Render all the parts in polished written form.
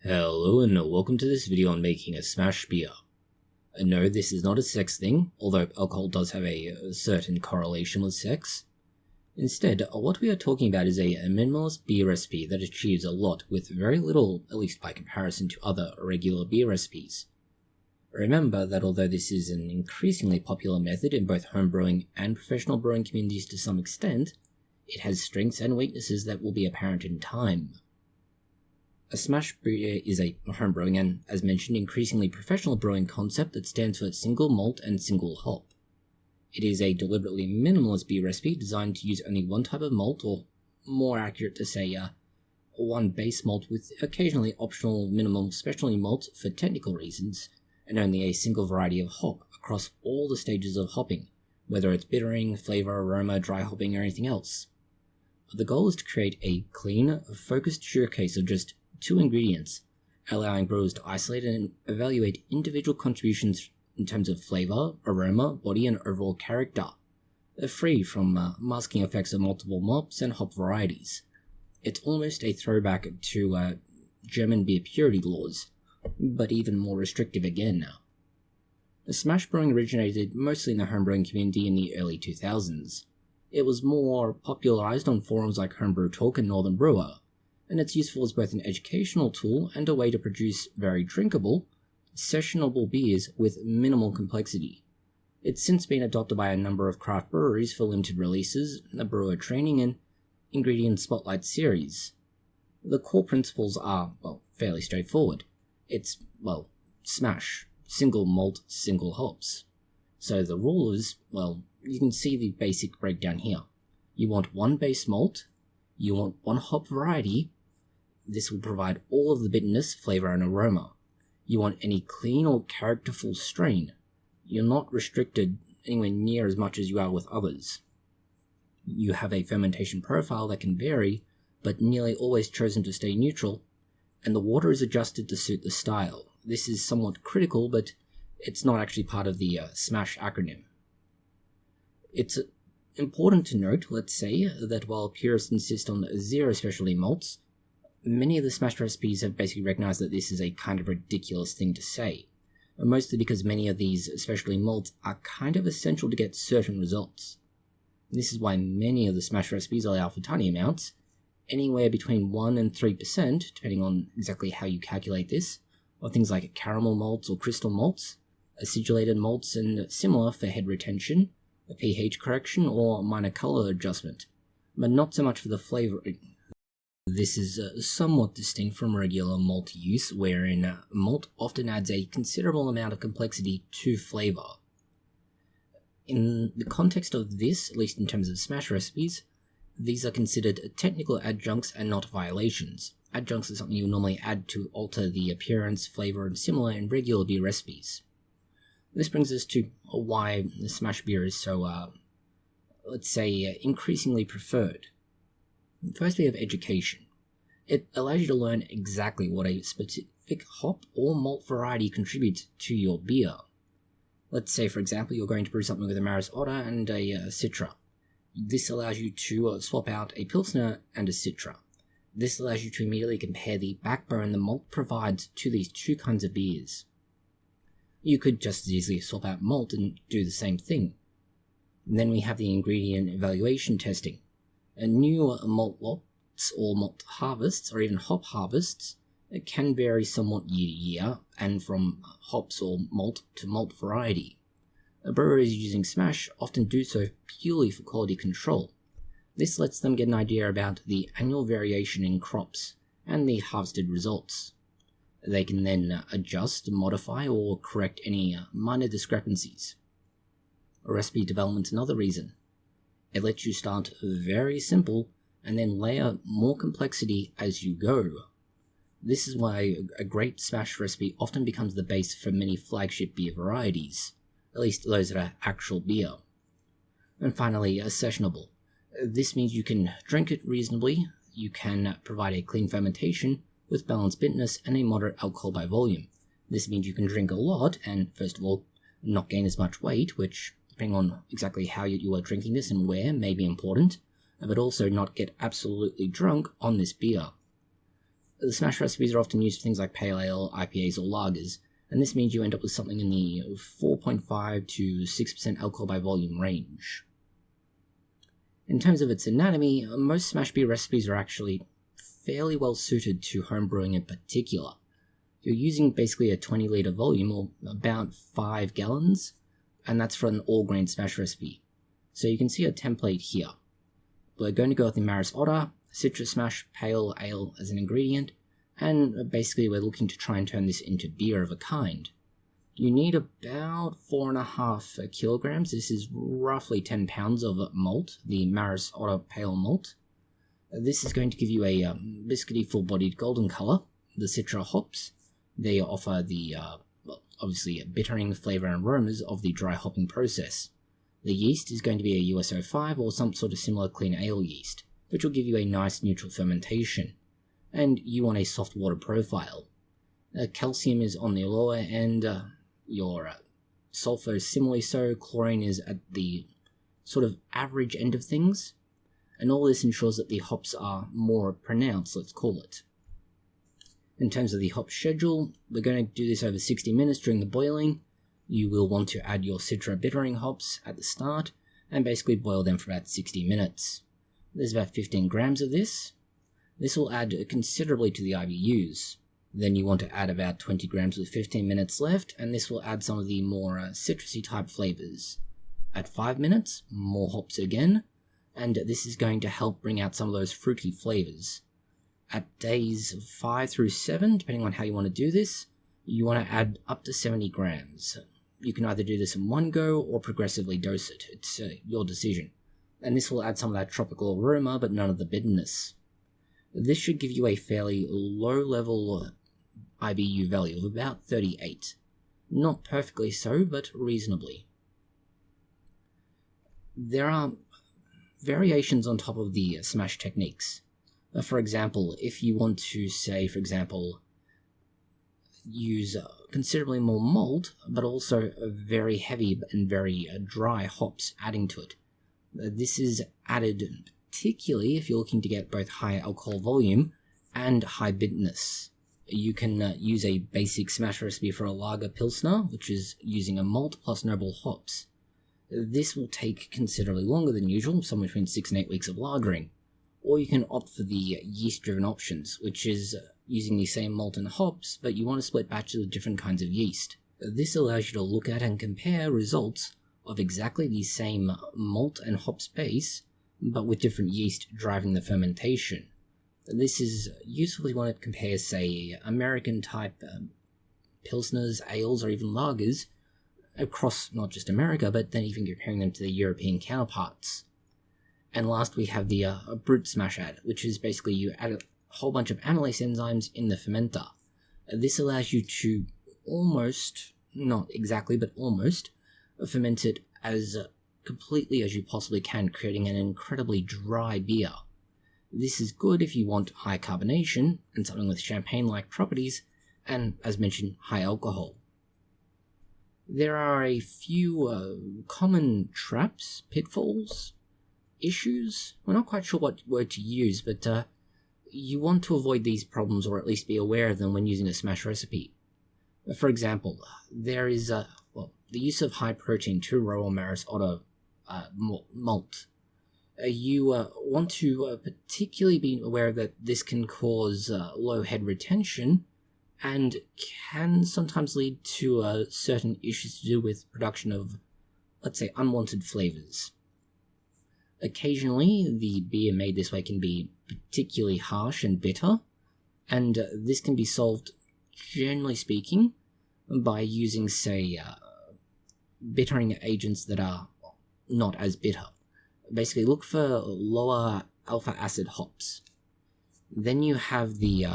Hello and welcome to this video on making a SMaSH beer. No, this is not a sex thing, although alcohol does have a certain correlation with sex. Instead, what we are talking about is a minimalist beer recipe that achieves a lot with very little, at least by comparison to other regular beer recipes. Remember that although this is an increasingly popular method in both homebrewing and professional brewing communities to some extent, it has strengths and weaknesses that will be apparent in time. A SMaSH beer is a homebrewing and, as mentioned, increasingly professional brewing concept that stands for single malt and single hop. It is a deliberately minimalist beer recipe designed to use only one type of malt, or more accurate to say, one base malt with occasionally optional minimal specialty malts for technical reasons, and only a single variety of hop across all the stages of hopping, whether it's bittering, flavour, aroma, dry hopping, or anything else. The goal is to create a clean, focused showcase of just two ingredients, allowing brewers to isolate and evaluate individual contributions in terms of flavour, aroma, body, and overall character, free from masking effects of multiple malts and hop varieties. It's almost a throwback to German beer purity laws, but even more restrictive again now. The SMaSH brewing originated mostly in the homebrewing community in the early 2000s. It was more popularised on forums like Homebrew Talk and Northern Brewer, and it's useful as both an educational tool and a way to produce very drinkable, sessionable beers with minimal complexity. It's since been adopted by a number of craft breweries for limited releases, a brewer training, and ingredient spotlight series. The core principles are, fairly straightforward. It's, SMaSH, single malt, single hops. So the rule is, you can see the basic breakdown here. You want one base malt, you want one hop variety. This will provide all of the bitterness, flavour, and aroma. You want any clean or characterful strain. You're not restricted anywhere near as much as you are with others. You have a fermentation profile that can vary, but nearly always chosen to stay neutral, and the water is adjusted to suit the style. This is somewhat critical, but it's not actually part of the SMaSH acronym. It's important to note, let's say, that while purists insist on zero specialty malts, many of the SMaSH recipes have basically recognized that this is a kind of ridiculous thing to say, mostly because many of these specialty malts are kind of essential to get certain results. This is why many of the SMaSH recipes allow for tiny amounts, anywhere between 1 and 3%, depending on exactly how you calculate this, of things like caramel malts or crystal malts, acidulated malts, and similar for head retention, a pH correction, or minor color adjustment, but not so much for the flavoring. This is somewhat distinct from regular malt use, wherein malt often adds a considerable amount of complexity to flavour. In the context of this, at least in terms of SMaSH recipes, these are considered technical adjuncts and not violations. Adjuncts are something you normally add to alter the appearance, flavour, and similar in regular beer recipes. This brings us to why the SMaSH beer is so, increasingly preferred. First, we have education. It allows you to learn exactly what a specific hop or malt variety contributes to your beer. Let's say, for example, you're going to brew something with a Maris Otter and a Citra. This allows you to swap out a Pilsner and a Citra. This allows you to immediately compare the backbone the malt provides to these two kinds of beers. You could just as easily swap out malt and do the same thing. And then we have the ingredient evaluation testing. New malt lots or malt harvests, or even hop harvests, can vary somewhat year to year, and from hops or malt to malt variety. Brewers using SMaSH often do so purely for quality control. This lets them get an idea about the annual variation in crops and the harvested results. They can then adjust, modify, or correct any minor discrepancies. Recipe development's another reason. It lets you start very simple and then layer more complexity as you go. This is why a great SMaSH recipe often becomes the base for many flagship beer varieties, at least those that are actual beer. And finally, sessionable. This means you can drink it reasonably, you can provide a clean fermentation with balanced bitterness and a moderate alcohol by volume. This means you can drink a lot and, first of all, not gain as much weight, which, depending on exactly how you are drinking this and where, may be important, but also not get absolutely drunk on this beer. The SMaSH recipes are often used for things like pale ale, IPAs, or lagers, and this means you end up with something in the 4.5 to 6% alcohol by volume range. In terms of its anatomy, most SMaSH beer recipes are actually fairly well suited to homebrewing in particular. You're using basically a 20 litre volume, or about 5 gallons, and that's for an all-grain SMaSH recipe. So you can see a template here. We're going to go with the Maris Otter, citrus SMaSH, pale ale as an ingredient, and basically we're looking to try and turn this into beer of a kind. You need about 4.5 kilograms. This is roughly 10 pounds of malt, the Maris Otter Pale Malt. This is going to give you a biscuity, full-bodied golden colour. The Citra hops, they offer the, obviously, bittering flavour and aromas of the dry hopping process. The yeast is going to be a USO5 or some sort of similar clean ale yeast, which will give you a nice neutral fermentation. And you want a soft water profile. Calcium is on the lower end, your sulfur is similarly so, chlorine is at the sort of average end of things, and all this ensures that the hops are more pronounced, let's call it. In terms of the hop schedule, we're going to do this over 60 minutes during the boiling. You will want to add your Citra bittering hops at the start, and basically boil them for about 60 minutes. There's about 15 grams of this. This will add considerably to the IBUs. Then you want to add about 20 grams with 15 minutes left, and this will add some of the more citrusy type flavors. At 5 minutes, more hops again, and this is going to help bring out some of those fruity flavors. At days 5 through 7, depending on how you want to do this, you want to add up to 70 grams. You can either do this in one go or progressively dose it. It's your decision. And this will add some of that tropical aroma, but none of the bitterness. This should give you a fairly low-level IBU value of about 38. Not perfectly so, but reasonably. There are variations on top of the SMaSH techniques. For example, if you want to say, use considerably more malt, but also very heavy and very dry hops adding to it. This is added particularly if you're looking to get both high alcohol volume and high bitterness. You can use a basic SMaSH recipe for a lager pilsner, which is using a malt plus noble hops. This will take considerably longer than usual, somewhere between 6 and 8 weeks of lagering. Or you can opt for the yeast-driven options, which is using the same malt and hops, but you want to split batches of different kinds of yeast. This allows you to look at and compare results of exactly the same malt and hops base, but with different yeast driving the fermentation. This is useful if you want to compare, say, American-type pilsners, ales, or even lagers across not just America, but then even comparing them to their European counterparts. And last, we have the brute SMaSH add, which is basically you add a whole bunch of amylase enzymes in the fermenter. This allows you to almost, not exactly, but almost, ferment it as completely as you possibly can, creating an incredibly dry beer. This is good if you want high carbonation and something with champagne-like properties, and, as mentioned, high alcohol. There are a few common traps, pitfalls, issues. We're not quite sure what word to use, but you want to avoid these problems, or at least be aware of them when using a SMaSH recipe. For example, there is the use of high-protein 2-row or Maris Otter malt. You want to particularly be aware that this can cause low head retention and can sometimes lead to certain issues to do with production of, let's say, unwanted flavors. Occasionally, the beer made this way can be particularly harsh and bitter, and this can be solved, generally speaking, by using, say, bittering agents that are not as bitter. Basically, look for lower alpha acid hops. Then you have the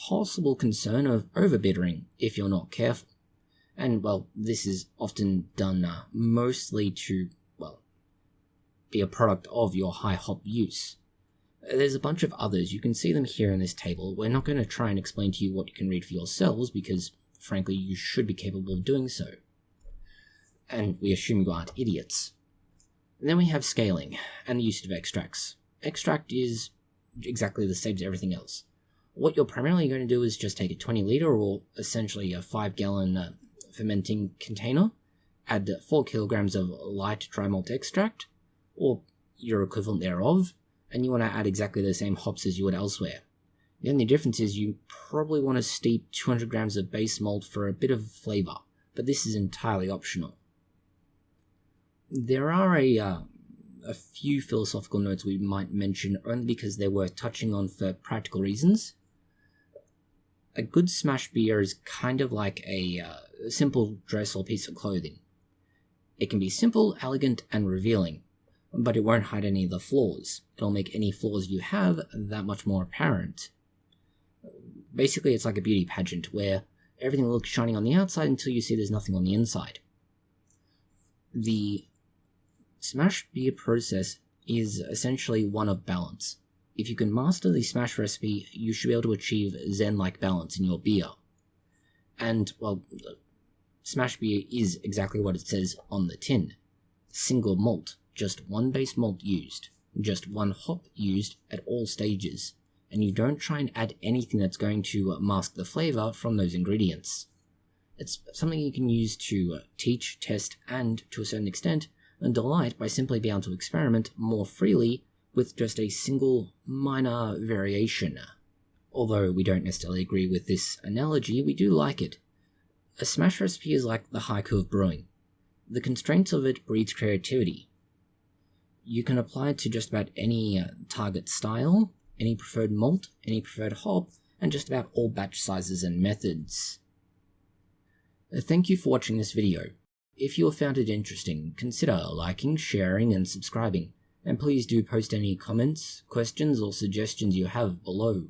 possible concern of overbittering if you're not careful. And, this is often done mostly to, be a product of your high hop use. There's a bunch of others. You can see them here in this table. We're not going to try and explain to you what you can read for yourselves because, frankly, you should be capable of doing so. And we assume you aren't idiots. And then we have scaling and the use of extracts. Extract is exactly the same as everything else. What you're primarily going to do is just take a 20 litre or essentially a 5-gallon fermenting container, add 4 kilograms of light dry malt extract, or your equivalent thereof, and you want to add exactly the same hops as you would elsewhere. The only difference is you probably want to steep 200 grams of base malt for a bit of flavour, but this is entirely optional. There are a few philosophical notes we might mention only because they're worth touching on for practical reasons. A good SMaSH beer is kind of like a simple dress or piece of clothing. It can be simple, elegant, and revealing, but it won't hide any of the flaws. It'll make any flaws you have that much more apparent. Basically, it's like a beauty pageant where everything looks shiny on the outside until you see there's nothing on the inside. The SMaSH beer process is essentially one of balance. If you can master the SMaSH recipe, you should be able to achieve Zen-like balance in your beer. And, well, SMaSH beer is exactly what it says on the tin. Single malt, just one base malt used, just one hop used at all stages, and you don't try and add anything that's going to mask the flavour from those ingredients. It's something you can use to teach, test, and, to a certain extent, delight by simply being able to experiment more freely with just a single minor variation. Although we don't necessarily agree with this analogy, we do like it. A SMaSH recipe is like the haiku of brewing. The constraints of it breeds creativity. You can apply it to just about any target style, any preferred malt, any preferred hop, and just about all batch sizes and methods. Thank you for watching this video. If you have found it interesting, consider liking, sharing, and subscribing, and please do post any comments, questions, or suggestions you have below.